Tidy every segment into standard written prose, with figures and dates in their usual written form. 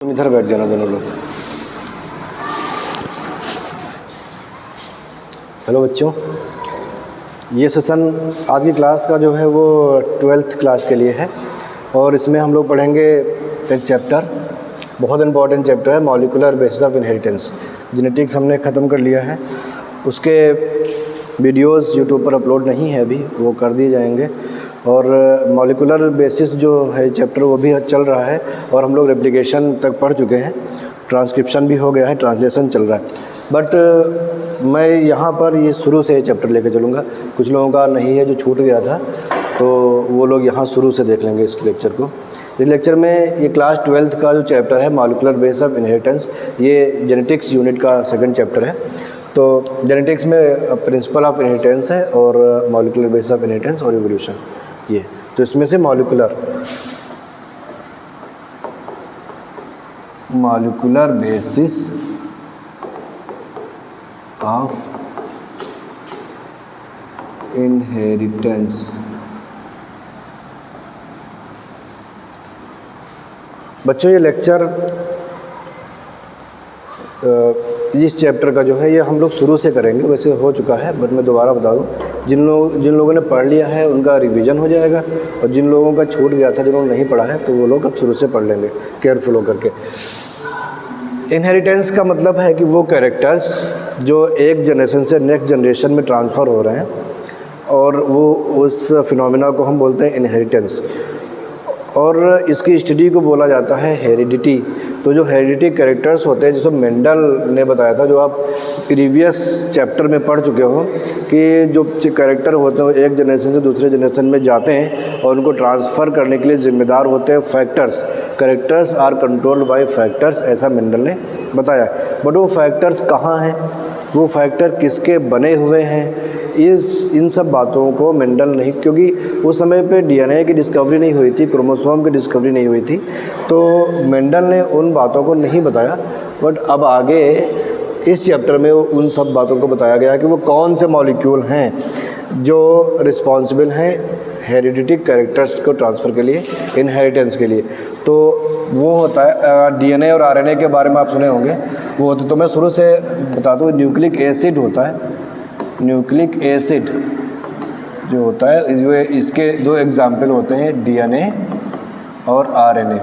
तुम इधर बैठ जाना दोनों लोग। हेलो बच्चों, ये सेशन आज की क्लास का जो है वो 12th क्लास के लिए है और इसमें हम लोग पढ़ेंगे एक चैप्टर, बहुत इंपॉर्टेंट चैप्टर है, molecular basis of inheritance. Genetics हमने ख़त्म कर लिया है, उसके वीडियोस यूट्यूब पर अपलोड नहीं है अभी, वो कर दिए जाएंगे। और मॉलिक्यूलर बेसिस जो है चैप्टर वो भी चल रहा है और हम लोग रेप्लिकेशन तक पढ़ चुके हैं, ट्रांसक्रिप्शन भी हो गया है, ट्रांसलेशन चल रहा है। बट मैं यहाँ पर ये शुरू से चैप्टर लेके चलूँगा, कुछ लोगों का नहीं है जो छूट गया था, तो वो लोग यहाँ शुरू से देख लेंगे इस लेक्चर को। इस लेक्चर में ये क्लास 12th का जो चैप्टर है मॉलिक्यूलर बेसिस ऑफ इनहेरिटेंस, ये जेनेटिक्स यूनिट का सेकंड चैप्टर है। तो जेनेटिक्स में प्रिंसिपल ऑफ इनहेरिटेंस है और मॉलिक्यूलर बेसिस ऑफ इनहेरिटेंस और इवोल्यूशन, ये तो इसमें से मॉलिक्यूलर बेसिस ऑफ इनहेरिटेंस। बच्चों ये लेक्चर इस चैप्टर का जो है ये हम लोग शुरू से करेंगे, वैसे हो चुका है बट मैं दोबारा बता दूं, जिन लोगों ने पढ़ लिया है उनका रिवीजन हो जाएगा और जिन लोगों का छूट गया था, जिन्होंने नहीं पढ़ा है, तो वो लोग अब शुरू से पढ़ लेंगे केयरफुल होकर के। इनहेरिटेंस का मतलब है कि वो कैरेक्टर्स जो एक जनरेशन से नेक्स्ट जनरेशन में ट्रांसफ़र हो रहे हैं और वो उस फिनोमेना को हम बोलते हैं इनहेरिटेंस, और इसकी स्टडी को बोला जाता है हेरिडिटी। तो जो हेरिडिटी कैरेक्टर्स होते हैं, जिसको मेंडल ने बताया था, जो आप प्रीवियस चैप्टर में पढ़ चुके हो, कि जो कैरेक्टर होते हैं वो एक जनरेशन से दूसरे जनरेशन में जाते हैं और उनको ट्रांसफ़र करने के लिए ज़िम्मेदार होते हैं factors. Characters are controlled by factors, ऐसा मेंडल ने बताया। बट वो फैक्टर्स कहाँ हैं, वो फैक्टर किसके बने हुए हैं, इन सब बातों को मेंडल नहीं, क्योंकि उस समय पे डीएनए की डिस्कवरी नहीं हुई थी, क्रोमोसोम की डिस्कवरी नहीं हुई थी, तो मेंडल ने उन बातों को नहीं बताया। बट अब आगे इस चैप्टर में उन सब बातों को बताया गया कि वो कौन से मॉलिक्यूल हैं जो रिस्पॉन्सिबल हैं हेरिडिटिक कैरेक्टर्स को ट्रांसफ़र के लिए, इनहेरिटेंस के लिए। तो वो होता है डीएनए और आरएनए के बारे में आप सुने होंगे, वो होते, तो मैं शुरू से बता दूँ, न्यूक्लिक एसिड होता है। न्यूक्लिक एसिड जो होता है, जो इसके दो एग्जाम्पल होते हैं, डीएनए और आरएनए।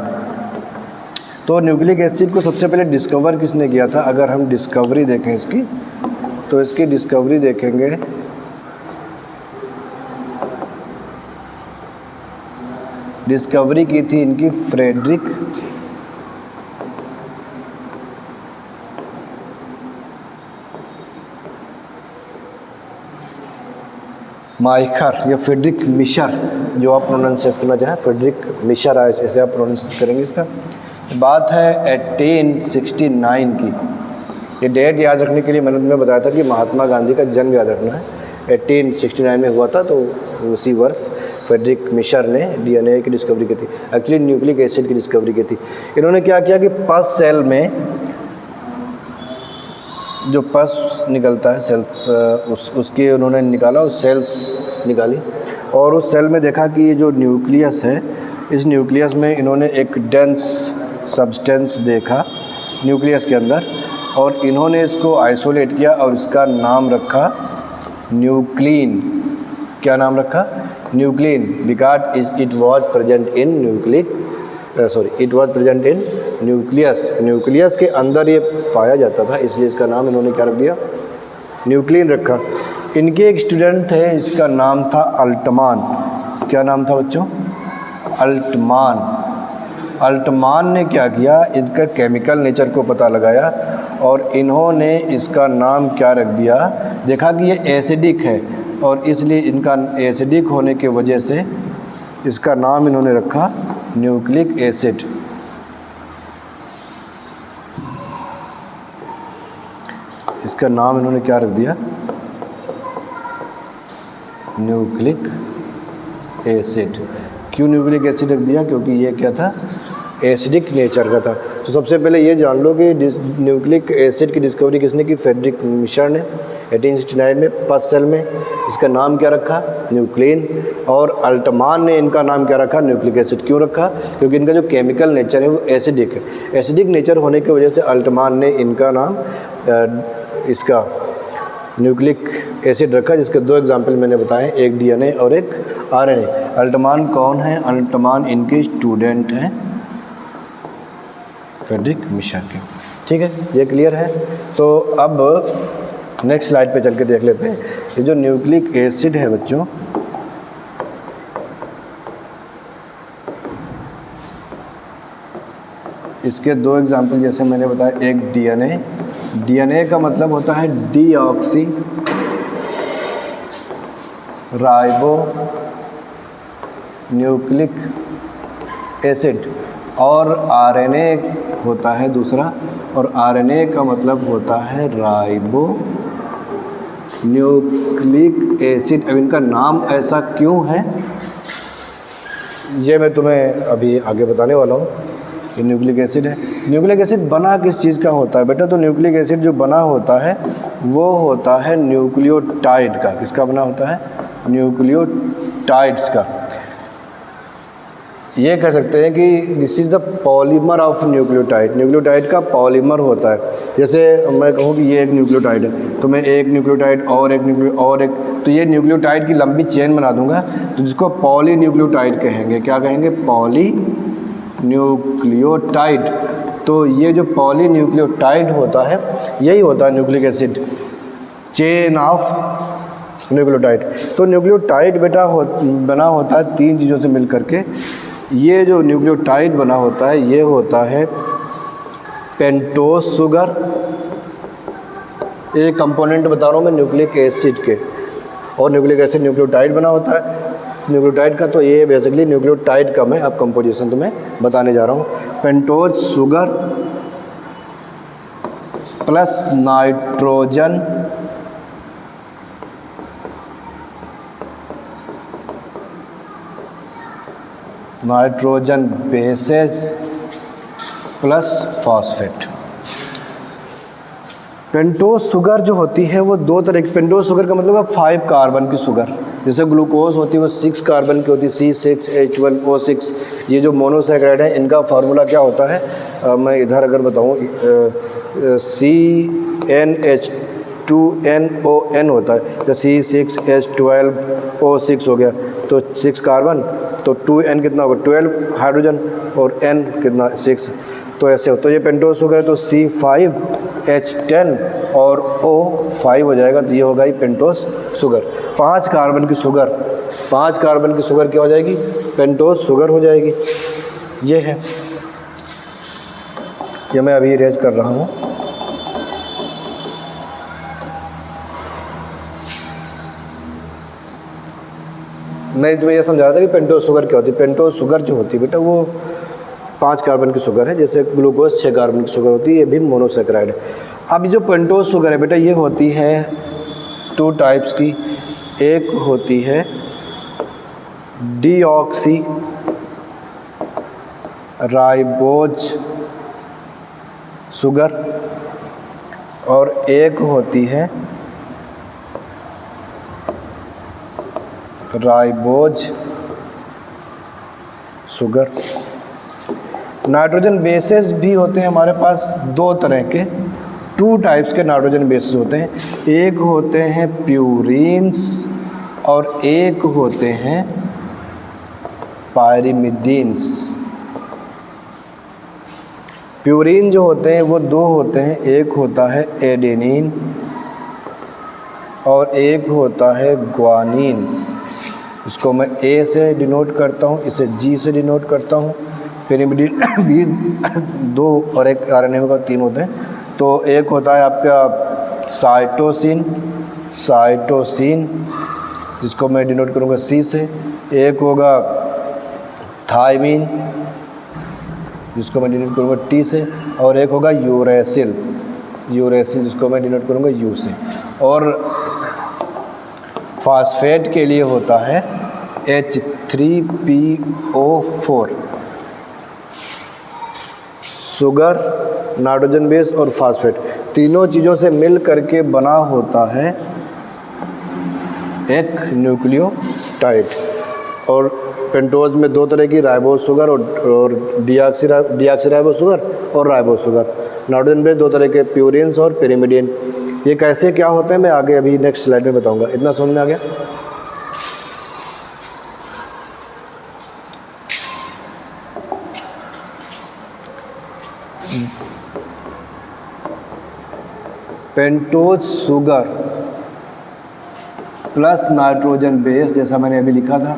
तो न्यूक्लिक एसिड को सबसे पहले डिस्कवर किसने किया था? अगर हम डिस्कवरी देखें इसकी, तो इसकी डिस्कवरी देखेंगे डिस्कवरी की थी इनकी फ्रेडरिक माइखर या फ्रेडरिक मिशर, जो आप प्रोनाउंसिएशन करना चाहें, फ्रेडरिक मिशर है, ऐसे आप प्रोनाउंस करेंगे। इसका बात है 1869 की। ये डेट याद रखने के लिए मैंने तुम्हें बताया था कि महात्मा गांधी का जन्म याद रखना है, 1869 में हुआ था। तो उसी वर्ष फ्रेडरिक मिशर ने डीएनए की डिस्कवरी की थी, एक्चुअली न्यूक्लिक एसिड की डिस्कवरी की थी। इन्होंने क्या किया कि पस सेल में जो पस निकलता है सेल, उसके उन्होंने निकाला, उस सेल्स निकाली और उस सेल में देखा कि ये जो न्यूक्लियस है, इस न्यूक्लियस में इन्होंने एक डेंस सब्सटेंस देखा न्यूक्लियस के अंदर, और इन्होंने इसको आइसोलेट किया और इसका नाम रखा न्यूक्लिन। क्या नाम रखा? Nuclein, because it was present in it was present in nucleus के अंदर ये पाया जाता था, इसलिए इसका नाम इन्होंने क्या रख दिया? न्यूक्लिन रखा। इनके एक स्टूडेंट थे, इसका नाम था अल्टमान। क्या नाम था बच्चों? अल्टमान ने क्या किया, इनका केमिकल नेचर को पता लगाया और इन्होंने इसका नाम क्या रख दिया, देखा कि ये एसिडिक है और इसलिए इनका एसिडिक होने के वजह से इसका नाम इन्होंने रखा न्यूक्लिक एसिड। इसका नाम इन्होंने क्या रख दिया? Nucleic acid. क्यों न्यूक्लिक एसिड रख दिया? क्योंकि ये क्या था? एसिडिक नेचर का था। तो सबसे पहले ये जान लो कि न्यूक्लिक एसिड की डिस्कवरी किसने की? फ्रेडरिक मिशर ने 1869 में फर्स्ट सेल में। इसका नाम क्या रखा? न्यूक्लिन। और अल्टमान ने इनका नाम क्या रखा? Nucleic acid. क्यों रखा? क्योंकि इनका जो केमिकल नेचर है वो एसिडिक है। एसिडिक नेचर होने की वजह से अल्टमान ने इनका नाम इसका न्यूक्लिक एसिड रखा, जिसके दो एग्जाम्पल मैंने बताए, एक डीएनए और एक आरएनए। अल्टमान कौन है? अल्टमान इनके स्टूडेंट हैं फ्रेडरिक मिशर के। ठीक है, ये क्लियर है। तो अब नेक्स्ट स्लाइड पे चल के देख लेते हैं। ये जो न्यूक्लिक एसिड है बच्चों, इसके दो एग्जाम्पल जैसे मैंने बताया, एक डीएनए। डीएनए का मतलब होता है डीऑक्सी राइबो न्यूक्लिक एसिड, और आरएनए होता है दूसरा, और आरएनए का मतलब होता है राइबो न्यूक्लिक एसिड। अब इनका नाम ऐसा क्यों है ये मैं तुम्हें अभी आगे बताने वाला हूँ। ये न्यूक्लिक एसिड है। न्यूक्लिक एसिड बना किस चीज़ का होता है बेटा? तो न्यूक्लिक एसिड जो बना होता है वो होता है न्यूक्लियोटाइड का। किसका बना होता है? न्यूक्लियोटाइड्स का। ये कह सकते हैं कि this is the polymer of nucleotide. Nucleotide का पॉलीमर होता है। जैसे मैं कहूँ कि ये एक न्यूक्लियोटाइड है, तो मैं एक न्यूक्लियोटाइड और एक और एक, तो ये न्यूक्लियोटाइड की लंबी चेन बना दूंगा, तो जिसको पॉली न्यूक्लियोटाइड कहेंगे। क्या कहेंगे? Poly nucleotide. तो ये जो पॉली न्यूक्लियोटाइड होता है यही होता है nucleic acid, chain of nucleotide. तो न्यूक्लियोटाइड बेटा बना होता है तीन चीज़ों से मिल करके। ये जो न्यूक्लियोटाइड बना होता है ये होता है पेंटोज शुगर, एक कंपोनेंट बता रहा हूँ मैं न्यूक्लिक एसिड के, और न्यूक्लिक एसिड न्यूक्लियोटाइड बना होता है न्यूक्लियोटाइड का। तो ये बेसिकली न्यूक्लियोटाइड का मैं अब कंपोजिशन तुम्हें बताने जा रहा हूँ। Pentose sugar plus nitrogen bases plus phosphate. Pentose sugar जो होती है वो दो तरह की। पेंटोज शुगर का मतलब है 5 कार्बन की शुगर। जैसे ग्लूकोज होती है वो 6 कार्बन की होती है, C6H12O6। ये जो मोनोसैकेराइड है इनका फार्मूला क्या होता है? मैं इधर अगर बताऊँ, CnH2nOn होता है। तो C6H12O6 हो गया, तो 6 कार्बन, तो 2n कितना होगा? 12 हाइड्रोजन, और n कितना? 6। तो ऐसे हो, तो ये पेंटोज शुगर है, तो C5H10 और O5 हो जाएगा। तो ये होगा ही पेंटोज शुगर। 5 कार्बन की शुगर, 5 कार्बन की शुगर क्या हो जाएगी? पेंटोज शुगर हो जाएगी। ये है, ये मैं अभी इरेज कर रहा हूँ। मैं तुम्हें ये समझा रहा था कि पेंटोज शुगर क्या होती है। पेंटोज शुगर जो होती है बेटा वो 5 कार्बन की शुगर है। जैसे ग्लूकोज 6 कार्बन की शुगर होती है, ये भी मोनोसैकेराइड है। अब जो पेंटोज शुगर है बेटा ये होती है 2 टाइप्स की। एक होती है डीऑक्सी राइबोज शुगर, और एक होती है राइबोज शुगर। नाइट्रोजन बेसेस भी होते हैं हमारे पास 2 तरह के, 2 टाइप्स के नाइट्रोजन बेसेस होते हैं। एक होते हैं प्यूरीन्स और एक होते हैं पायरिमिडीन्स। प्यूरीन जो होते हैं वो 2 होते हैं, एक होता है एडेनिन और एक होता है ग्वानिन। इसको मैं ए से डिनोट करता हूँ, इसे जी से डिनोट करता हूँ। पिरिमिडीन भी 2 और एक आरएनए का 3 होते हैं। तो एक होता है आपका साइटोसिन, जिसको मैं डिनोट करूँगा सी से। एक होगा थायमिन, जिसको मैं डिनोट करूँगा टी से। और एक होगा यूरेसिल, जिसको मैं डिनोट करूँगा यू से। और फास्फेट के लिए होता है H3PO4। शुगर, नाइट्रोजन बेस और फास्फेट, तीनों चीज़ों से मिल करके बना होता है एक न्यूक्लियोटाइड। और पेंटोज में दो तरह की, राइबोस शुगर और डीऑक्सीराइबोस शुगर और राइबोस शुगर। नाइट्रोजन बेस दो तरह के, प्यूरिन्स और पिरिमिडिन। ये कैसे क्या होते हैं मैं आगे अभी नेक्स्ट स्लाइड में बताऊंगा। इतना समझ में आ गया? Pentose sugar plus nitrogen base, जैसा मैंने अभी लिखा था,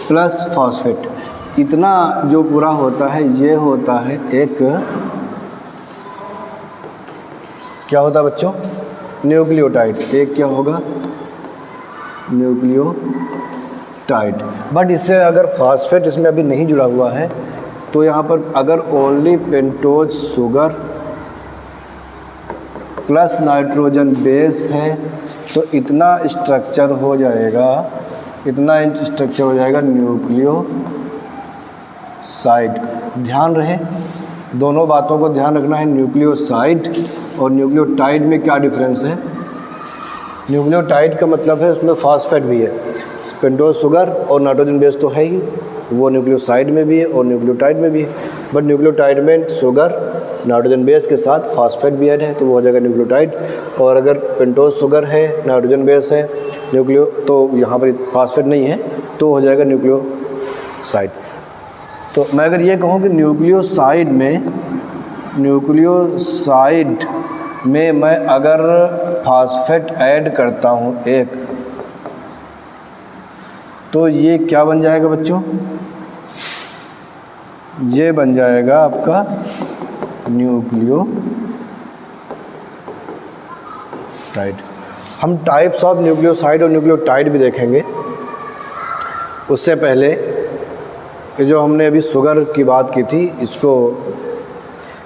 प्लस फॉस्फेट, इतना जो पूरा होता है ये होता है एक, क्या होता है बच्चों? न्यूक्लियोटाइड। एक क्या होगा? न्यूक्लियोटाइड। बट इससे अगर फॉस्फेट इसमें अभी नहीं जुड़ा हुआ है तो यहाँ पर अगर only pentose sugar plus nitrogen base है तो इतना स्ट्रक्चर हो जाएगा, न्यूक्लियोसाइड। ध्यान रहे, दोनों बातों को ध्यान रखना है। न्यूक्लियोसाइड और न्यूक्लियोटाइड में क्या डिफरेंस है? न्यूक्लियोटाइड का मतलब है उसमें फॉस्फेट भी है। पेंटोज शुगर और नाइट्रोजन बेस तो है ही, वो न्यूक्लियोसाइड में भी है और न्यूक्लियोटाइड में भी है। बट न्यूक्लियोटाइड में शुगर नाइट्रोजन बेस के साथ फॉस्फेट भी ऐड है तो वो हो जाएगा न्यूक्लियोटाइड। और अगर पेंटोज शुगर है, नाइट्रोजन बेस है, तो यहाँ पर फॉस्फेट नहीं है तो हो जाएगा न्यूक्लियोसाइड। तो मैं अगर ये कहूँ कि न्यूक्लियोसाइड में मैं अगर फॉस्फेट ऐड करता हूँ एक, तो ये क्या बन जाएगा बच्चों? ये बन जाएगा आपका न्यूक्लियोटाइड। हम टाइप्स ऑफ न्यूक्लियोसाइड और न्यूक्लियोटाइड भी देखेंगे। उससे पहले जो हमने अभी शुगर की बात की थी, इसको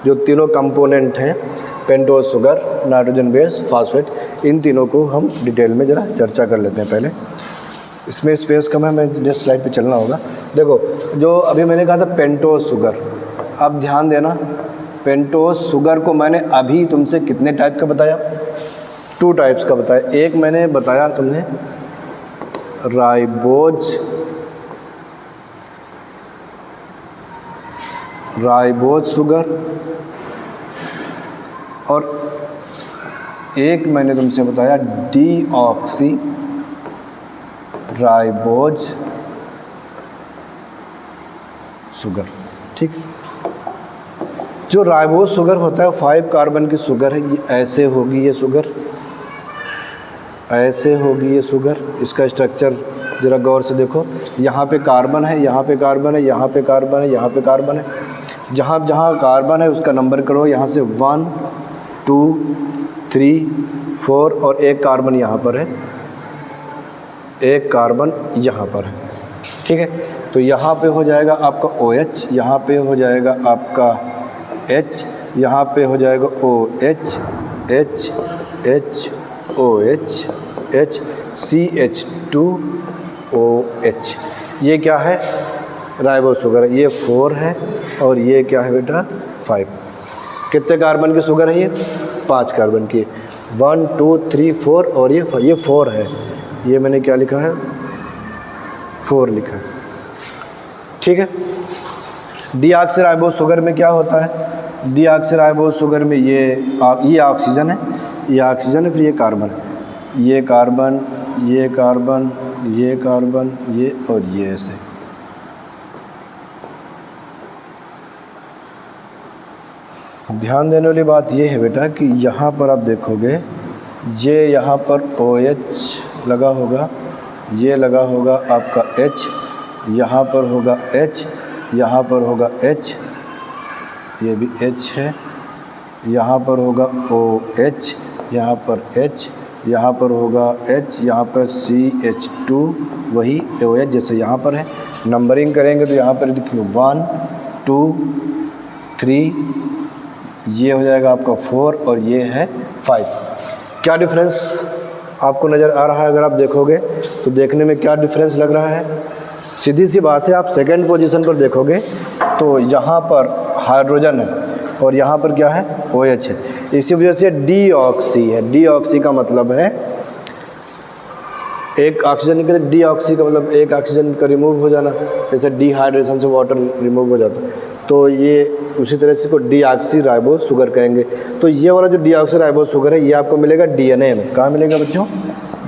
जो तीनों कंपोनेंट हैं, pentose sugar, nitrogen base, phosphate, इन तीनों को हम डिटेल में ज़रा चर्चा कर लेते हैं। पहले इसमें स्पेस कम है, मैं नेक्स्ट स्लाइड पे चलना होगा। देखो, जो अभी मैंने कहा था पेंटोज शुगर, अब ध्यान देना, पेंटोज शुगर को मैंने अभी तुमसे कितने टाइप का बताया? 2 टाइप्स का बताया। एक मैंने बताया तुमने राइबोज शुगर, और एक मैंने तुमसे बताया डीऑक्सी राइबोज शुगर। ठीक, जो राइबोज शुगर होता है 5 कार्बन की शुगर है। ये ऐसे होगी, ये शुगर ऐसे होगी, ये शुगर। इसका स्ट्रक्चर ज़रा गौर से देखो, यहाँ पे कार्बन है, यहाँ पे कार्बन है, यहाँ पे कार्बन है, यहाँ पे कार्बन है। जहाँ जहाँ कार्बन है उसका नंबर करो, यहाँ से 1 2 3 4, और एक कार्बन यहाँ पर है, एक कार्बन यहाँ पर है। ठीक है, तो यहाँ पे हो जाएगा आपका OH, यहाँ पे हो जाएगा आपका H, यहाँ पे हो जाएगा OH, H H OH H CH2OH। ये क्या है? Ribose sugar. ये 4 है और ये क्या है बेटा? 5। कितने कार्बन की शुगर है ये? 5 कार्बन की। 1 2 3 4, और ये 4 है। ये मैंने क्या लिखा है? 4 लिखा है। ठीक है। डीऑक्सीराइबोज शुगर में क्या होता है? डीऑक्सीराइबोज शुगर में ये ऑक्सीजन है, ये ऑक्सीजन है, फिर ये कार्बन, ये कार्बन, ये कार्बन, ये कार्बन, ये और ये ऐसे। ध्यान देने वाली बात ये है बेटा कि यहाँ पर आप देखोगे, ये यहाँ पर OH लगा होगा, ये लगा होगा आपका H, यहाँ पर होगा H, यहाँ पर होगा H, ये भी H है, यहाँ पर होगा OH, यहाँ पर H, यहाँ पर होगा H, यहाँ पर CH2, वही OH जैसे यहाँ पर है। नंबरिंग करेंगे तो यहाँ पर देखिए 1 2 3, ये हो जाएगा आपका 4 और ये है 5। क्या डिफरेंस आपको नज़र आ रहा है? अगर आप देखोगे तो देखने में क्या डिफरेंस लग रहा है? सीधी सी बात है, आप सेकंड पोजीशन पर देखोगे तो यहाँ पर हाइड्रोजन है और यहाँ पर क्या है OH है। इसी वजह से डीऑक्सी है। डीऑक्सी का मतलब है एक ऑक्सीजन के, डीऑक्सी का मतलब एक ऑक्सीजन का रिमूव हो जाना, जैसे डिहाइड्रेशन से वाटर रिमूव हो जाता है, तो ये उसी तरह से इसको डीऑक्सी राइबोज शुगर कहेंगे। तो ये वाला जो डीऑक्सी राइबोज शुगर है ये आपको मिलेगा DNA में। कहाँ मिलेगा बच्चों?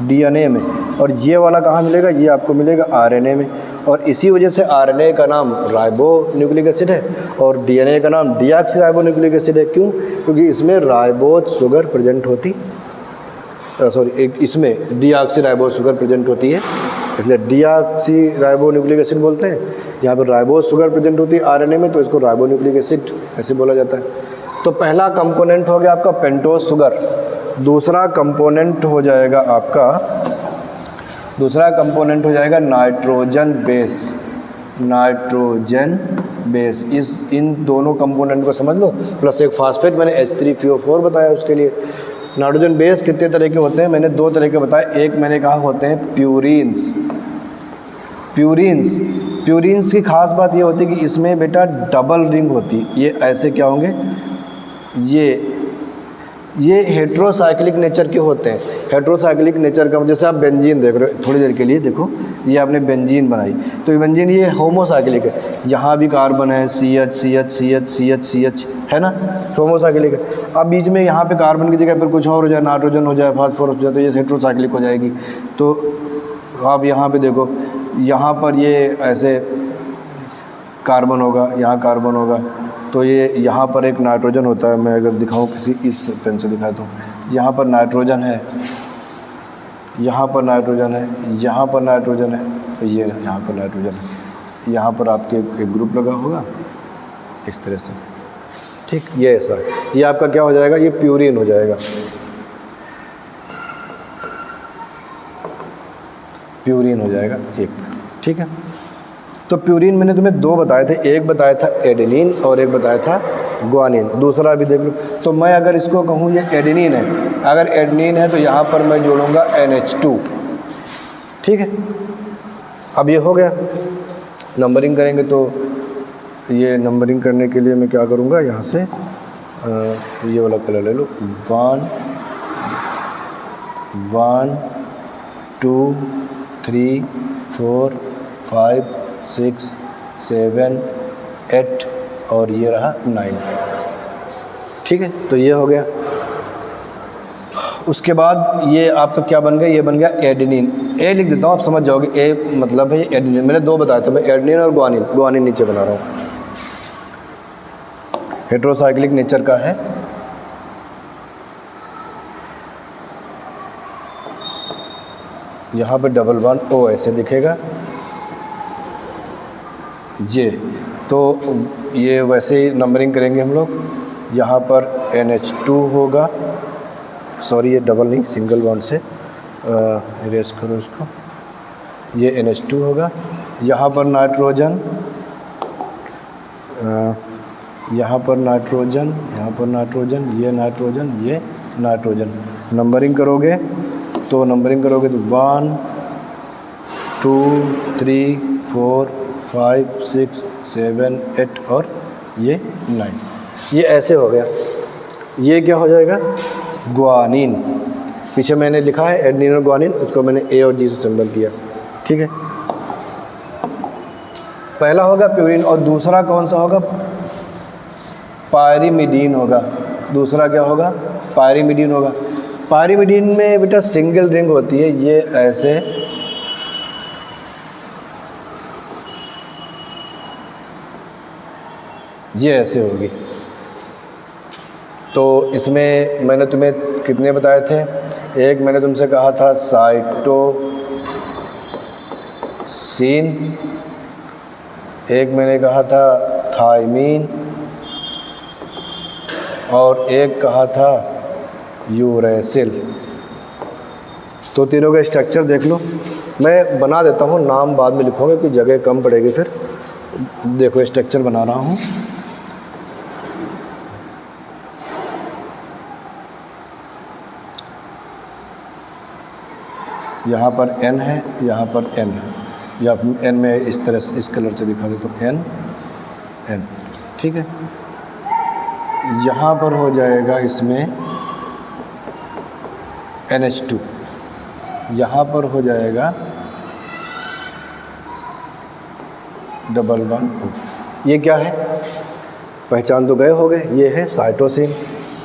DNA में। और ये वाला कहाँ मिलेगा? ये आपको मिलेगा RNA में। और इसी वजह से RNA का नाम राइबो न्यूक्लिक एसिड है और DNA का नाम डीऑक्सी राइबो न्यूक्लिक एसिड है। क्यों? क्योंकि इसमें राइबोज शुगर प्रेजेंट होती, इसमें डीऑक्सी राइबोज शुगर प्रेजेंट होती है, इसलिए डीऑक्सी राइबो न्यूक्लिक एसिड बोलते हैं। यहाँ पर राइबोज शुगर प्रेजेंट होती है RNA में, तो इसको राइबो न्यूक्लिक एसिड ऐसे बोला जाता है। तो पहला कंपोनेंट हो गया आपका पेंटोज शुगर। दूसरा कंपोनेंट हो जाएगा नाइट्रोजन बेस। नाइट्रोजन बेस, इन दोनों कंपोनेंट को समझ लो, प्लस एक फास्फेट मैंने H3PO4 बताया उसके लिए। नाइट्रोजन बेस कितने तरह के होते हैं? मैंने 2 तरह के बताए। एक मैंने कहा होते हैं प्यूरिन्स। प्यूरिन्स की खास बात ये होती है कि इसमें बेटा डबल रिंग होती है। ये ऐसे क्या होंगे? ये हेट्रोसाइक्लिक नेचर के होते हैं। हेट्रोसाइक्लिक नेचर का, जैसे आप बेंजीन देख रहे हो, थोड़ी देर के लिए देखो, ये आपने बेंजीन बनाई, तो ये बेंजीन ये होमोसाइक्लिक है। यहाँ भी कार्बन है, CH है ना, होमोसाइक्लिक है। अब बीच में यहाँ पे कार्बन की जगह पर कुछ और हो जाए, नाइट्रोजन हो जाए, फास्फोरस हो जाए, तो ये हेट्रोसाइक्लिक हो जाएगी। तो आप यहाँ पे देखो, यहाँ पर ये ऐसे कार्बन होगा, यहाँ कार्बन होगा, तो ये यहाँ पर एक नाइट्रोजन होता है। मैं अगर दिखाऊँ किसी इस पेन से दिखाता हूँ, यहाँ पर नाइट्रोजन है, यहाँ पर नाइट्रोजन है, यहाँ पर नाइट्रोजन है, तो ये यहाँ पर नाइट्रोजन है। यहाँ पर आपके एक ग्रुप लगा होगा इस तरह से, ठीक, ये ऐसा है। ये आपका क्या हो जाएगा? ये प्यूरिन हो जाएगा। प्यूरिन हो जाएगा एक, ठीक है। तो प्यूरिन मैंने तुम्हें 2 बताए थे, एक बताया था एडेनिन और एक बताया था ग्वानिन। दूसरा भी देख लो। तो मैं अगर इसको कहूँ ये एडेनिन है, अगर एडेनिन है तो यहाँ पर मैं जोड़ूंगा NH2, ठीक है। अब ये हो गया। नंबरिंग करेंगे तो ये नंबरिंग करने के लिए मैं क्या करूँगा, यहाँ से ये वाला कलर ले लो, 1 2 3 4 5 6 7 8 और ये रहा 9, ठीक है। तो ये हो गया। उसके बाद ये आपका क्या बन गया? ये बन गया एडेनिन। ए लिख देता हूँ, आप समझ जाओगे। ए मतलब है ये एडेनिन। मैंने 2 बताया था, मैं एडेनिन और ग्वानिन नीचे बना रहा हूँ। हेट्रोसाइक्लिक नेचर का है। यहाँ पे डबल बॉन्ड O ऐसे दिखेगा ये। तो ये वैसे ही नंबरिंग करेंगे हम लोग। यहाँ पर NH2 होगा, सॉरी ये डबल नहीं, सिंगल बॉन्ड से इरेज करो इसको। ये NH2 होगा। यहाँ पर नाइट्रोजन, यहाँ पर नाइट्रोजन, यहाँ पर नाइट्रोजन, ये नाइट्रोजन, ये नाइट्रोजन। नंबरिंग करोगे तो 1 2 3 4 5 6 7 8 और ये 9। ये ऐसे हो गया। ये क्या हो जाएगा? ग्वानिन। पीछे मैंने लिखा है एडेनिन और ग्वानिन, उसको मैंने A और G से सिंबल किया, ठीक है। पहला होगा प्यूरिन और दूसरा कौन सा होगा? पायरीमिडीन होगा। दूसरा क्या होगा? पायरीमिडीन होगा। पायरीमिडीन में बेटा सिंगल रिंग होती है, ये ऐसे, ये ऐसे होगी। तो इसमें मैंने तुम्हें कितने बताए थे? एक मैंने तुमसे कहा था साइटोसिन, एक मैंने कहा था थायमीन और एक कहा था यूरेसिल। तो तीनों का स्ट्रक्चर देख लो। मैं बना देता हूँ, नाम बाद में लिखोगे कि जगह कम पड़ेगी फिर। देखो स्ट्रक्चर बना रहा हूँ। यहाँ पर N है, यहाँ पर N है, या N में इस तरह से इस कलर से दिखा दे तो N, ठीक है। यहाँ पर हो जाएगा इसमें NH2, यहाँ पर हो जाएगा डबल बॉन्ड O। ये क्या है, पहचान तो गए हो गए, ये है साइटोसिन।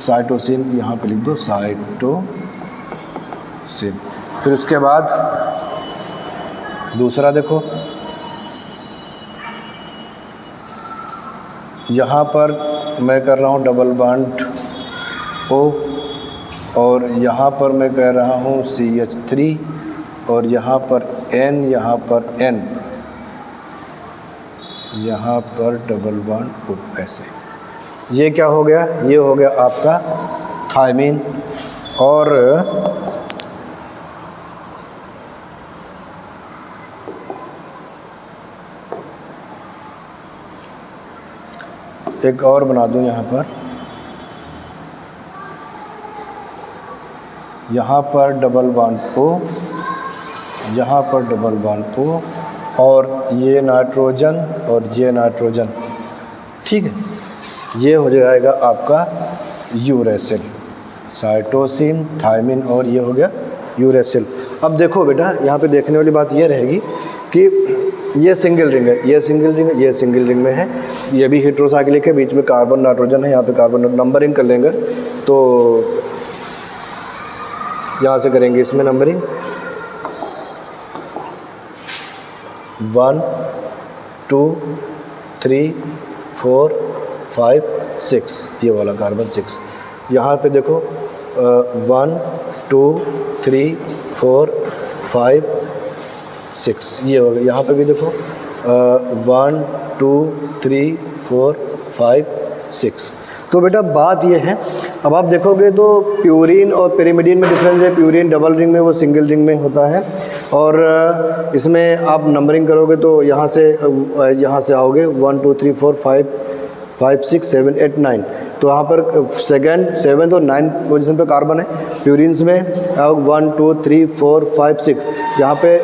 साइटोसिन यहाँ पे लिख दो, साइटोसिन। फिर उसके बाद दूसरा देखो, यहाँ पर मैं कर रहा हूँ डबल बॉन्ड O, और यहाँ पर मैं कह रहा हूँ CH3, और यहाँ पर N, यहाँ पर N, यहाँ पर डबल बॉन्ड O। ऐसे ये क्या हो गया, ये हो गया आपका थायमीन। और एक और बना दूं, यहाँ पर डबल बॉन्ड O, यहाँ पर डबल बॉन्ड O, और ये नाइट्रोजन और ये नाइट्रोजन, ठीक है। ये हो जाएगा आपका यूरेसिल, साइटोसिन, थायमीन, और ये हो गया यूरेसिल। अब देखो बेटा, यहाँ पे देखने वाली बात ये रहेगी कि ये सिंगल रिंग है, ये सिंगल रिंग है, ये सिंगल रिंग में है, ये भी हेट्रोसाइक्लिक है, बीच में कार्बन नाइट्रोजन है, यहाँ पे कार्बन नंबरिंग कर लेंगे तो यहाँ से करेंगे इसमें नंबरिंग 1 2 3 4 5 6, ये वाला कार्बन 6। यहाँ पे देखो 1 2 3 4 5 6, ये हो गया। यहाँ पे भी देखो 1 2 3 4 5 6। तो बेटा बात ये है, अब आप देखोगे तो प्यूरिन और पिरिमिडिन में डिफरेंस है। प्यूरिन डबल रिंग में, वो सिंगल रिंग में होता है, और इसमें आप नंबरिंग करोगे तो यहाँ से आओगे 1 2 3 4 5 6 7 8 9। तो यहाँ पर सेकंड 7 और 9 पोजीशन पे कार्बन है। प्यूरिन्स में 1 2 3 4 5 6, यहाँ पे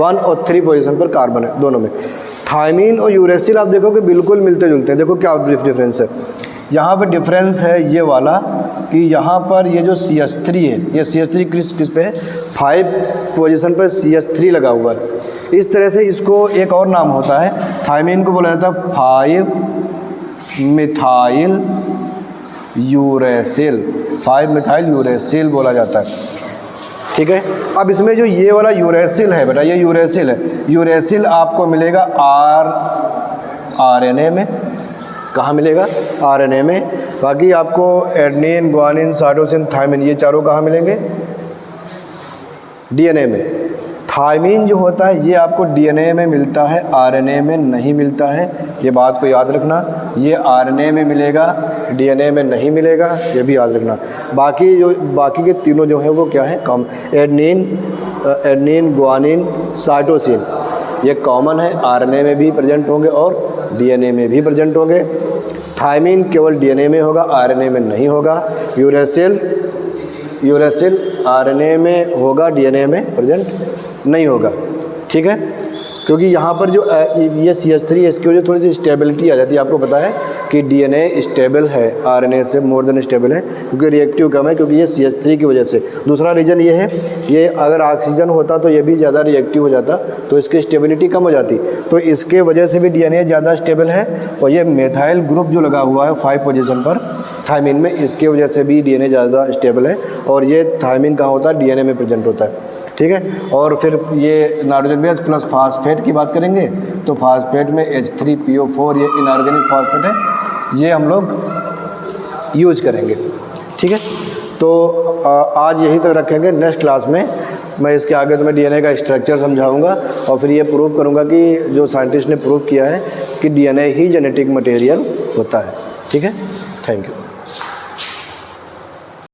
1 और 3 पोजीशन पर कार्बन है दोनों में। थायमीन और यूरेसिल आप देखो कि बिल्कुल मिलते जुलते हैं। देखो क्या डिफरेंस है, यहाँ पे डिफरेंस है ये वाला कि यहाँ पर ये जो CH3 है, ये CH3 किस पे है, 5 पोजीशन पर CH3 लगा हुआ है। इस तरह से इसको एक और नाम होता है, थायमीन को बोला जाता है 5 मिथाइल यूरेसिल, 5 मिथाइल यूरेसिल बोला जाता है, ठीक है। अब इसमें जो ये वाला यूरेसिल है बेटा, ये यूरेसिल है, यूरेसिल आपको मिलेगा RNA में। कहाँ मिलेगा, RNA में। बाकी आपको एडेनिन, ग्वानिन, साइटोसिन, थायमीन, ये चारों कहाँ मिलेंगे, DNA में। थायमीन जो होता है ये आपको DNA में मिलता है, RNA में नहीं मिलता है, ये बात को याद रखना। ये RNA में मिलेगा, DNA में नहीं मिलेगा, ये भी याद रखना। बाकी के तीनों जो है वो क्या है, कॉमन। एडेनिन, ग्वानिन, साइटोसिन ये कॉमन है, RNA में भी प्रेजेंट होंगे और DNA में भी प्रेजेंट होंगे। थायमीन केवल DNA में होगा, RNA में नहीं होगा। यूरेसिल RNA में होगा, DNA में प्रेजेंट नहीं होगा, ठीक है। क्योंकि यहाँ पर जो ये CH3 है, इसकी वजह थोड़ी सी स्टेबिलिटी आ जाती है। आपको पता है कि DNA स्टेबल है, RNA से मोर देन स्टेबल है, क्योंकि रिएक्टिव कम है, क्योंकि ये CH3 की वजह से। दूसरा रीज़न ये है, ये अगर ऑक्सीजन होता तो ये भी ज़्यादा रिएक्टिव हो जाता, तो इसकी स्टेबिलिटी कम हो जाती। तो इसके वजह से भी DNA ज़्यादा स्टेबल है। और ये मेथाइल ग्रुप जो लगा हुआ है 5 पोजीशन पर थायमीन में, इसके वजह से भी DNA ज़्यादा स्टेबल है। और ये थायमीन कहाँ होता है, DNA में प्रेजेंट होता है, ठीक है। और फिर ये नाइट्रोजन बेस प्लस फास्फेट की बात करेंगे तो फास्फेट में H3PO4, ये इनऑर्गेनिक फास्फेट है, ये हम लोग यूज करेंगे, ठीक है। तो आज यहीं तक रखेंगे। नेक्स्ट क्लास में मैं इसके आगे तुम्हें DNA का स्ट्रक्चर समझाऊंगा, और फिर ये प्रूव करूंगा कि जो साइंटिस्ट ने प्रूव किया है कि DNA ही जेनेटिक मटेरियल होता है, ठीक है। Thank you.